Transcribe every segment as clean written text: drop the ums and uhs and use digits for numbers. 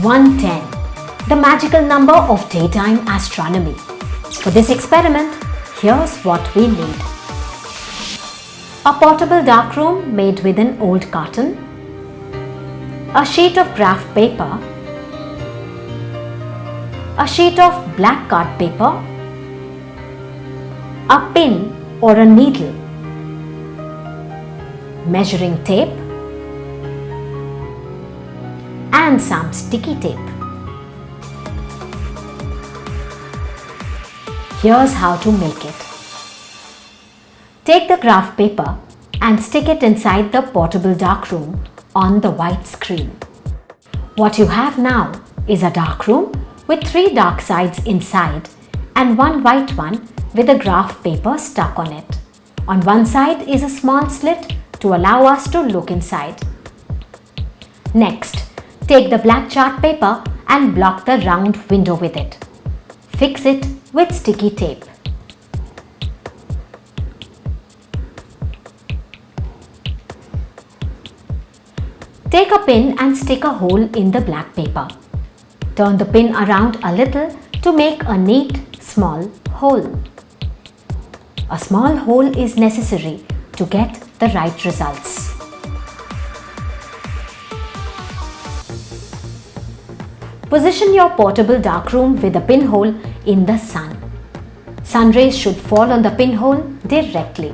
110, the magical number of daytime astronomy. For this experiment, here's what we need. A portable darkroom made with an old carton, a sheet of graph paper, a sheet of black card paper, a pin or a needle, measuring tape, and some sticky tape. Here's how to make it. Take the graph paper and stick it inside the portable darkroom on the white screen. What you have now is a darkroom with 3 dark sides inside and 1 white one with a graph paper stuck on it. On one side is a small slit to allow us to look inside. Next, take the black chart paper and block the round window with it. Fix it with sticky tape. Take a pin and stick a hole in the black paper. Turn the pin around a little to make a neat small hole. A small hole is necessary to get the right results. Position your portable darkroom with a pinhole in the sun. Sun rays should fall on the pinhole directly.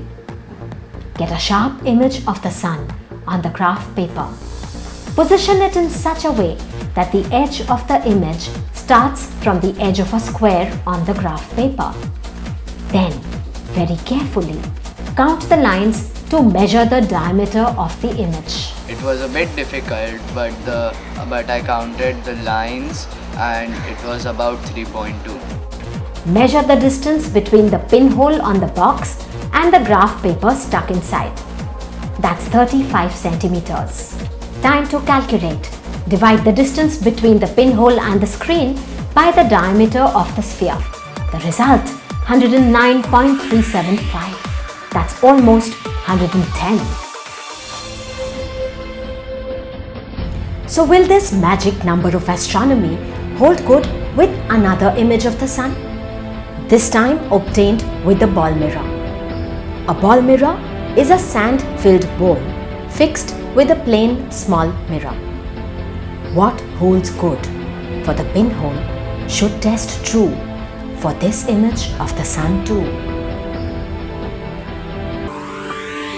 Get a sharp image of the sun on the graph paper. Position it in such a way that the edge of the image starts from the edge of a square on the graph paper. Then, very carefully, count the lines to measure the diameter of the image. It was a bit difficult, but I counted the lines and it was about 3.2. Measure the distance between the pinhole on the box and the graph paper stuck inside. That's 35 centimeters. Time to calculate. Divide the distance between the pinhole and the screen by the diameter of the sphere. The result, 109.375. That's almost 110. So will this magic number of astronomy hold good with another image of the sun? This time obtained with the ball mirror. A ball mirror is a sand-filled bowl fixed with a plain small mirror. What holds good for the pinhole should test true for this image of the sun too.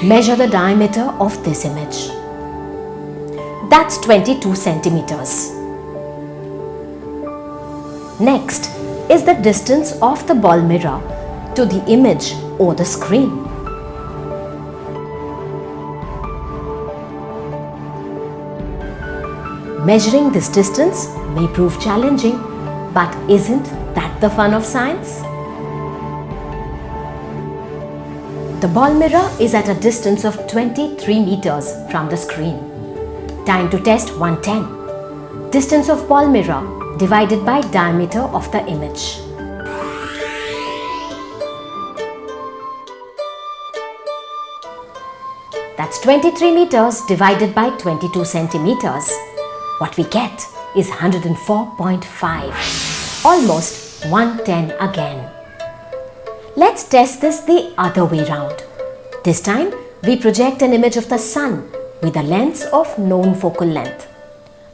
Measure the diameter of this image. That's 22 centimeters. Next is the distance of the ball mirror to the image or the screen. Measuring this distance may prove challenging, but isn't that the fun of science? The ball mirror is at a distance of 23 meters from the screen. Time to test 110. Distance of ball mirror divided by diameter of the image. That's 23 meters divided by 22 centimeters. What we get is 104.5, almost 110 again. Let's test this the other way round. This time, we project an image of the sun with a lens of known focal length,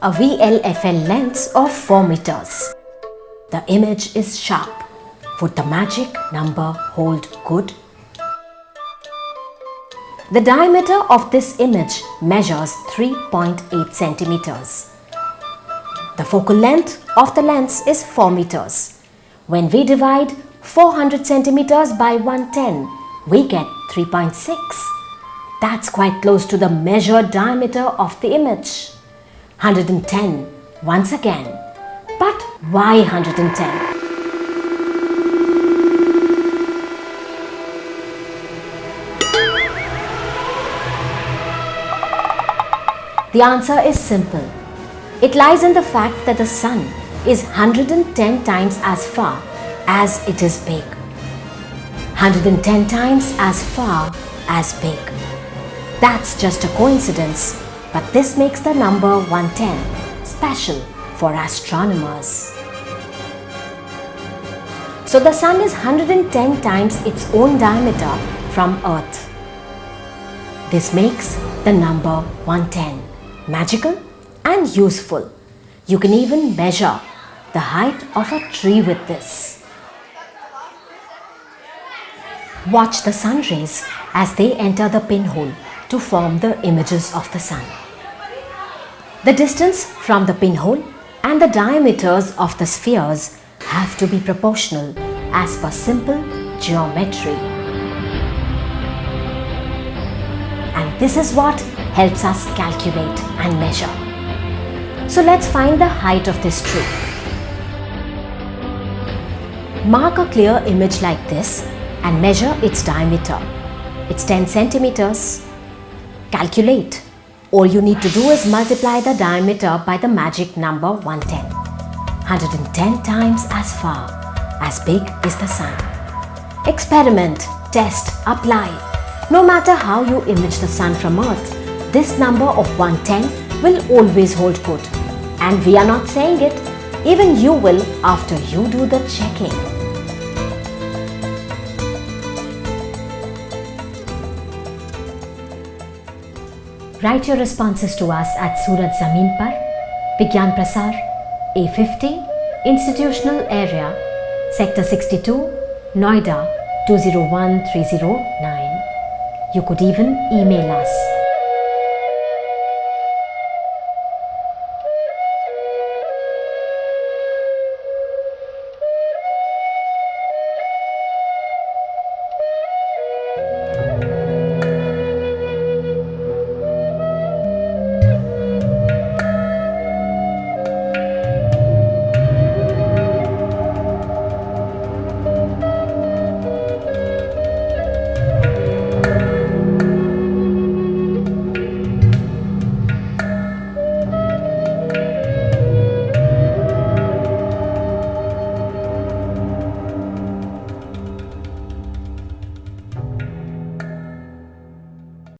a VLFL lens of 4 meters. The image is sharp. Would the magic number hold good? The diameter of this image measures 3.8 centimeters. The focal length of the lens is 4 meters. When we divide 400 centimeters by 110, we get 3.6. That's quite close to the measured diameter of the image. 110 once again. But why 110? The answer is simple. It lies in the fact that the sun is 110 times as far as it is big. 110 times as far as big. That's just a coincidence, but this makes the number 110 special for for astronomers. So the Sun is 110 times its own diameter from Earth. This makes the number 110 magical and useful. You can even measure the height of a tree with this. Watch the sun rays as they enter the pinhole to form the images of the Sun. The distance from the pinhole and the diameters of the spheres have to be proportional as per simple geometry. And this is what helps us calculate and measure. So let's find the height of this tree. Mark a clear image like this and measure its diameter. It's 10 centimeters. Calculate. All you need to do is multiply the diameter by the magic number 110. 110 times as far, as big is the Sun. Experiment, test, apply. No matter how you image the Sun from Earth, this number of 110 will always hold good. And we are not saying it, even you will after you do the checking. Write your responses to us at Surat Zameen Par, Vigyan Prasar, A50, Institutional Area, Sector 62, Noida 201309. You could even email us.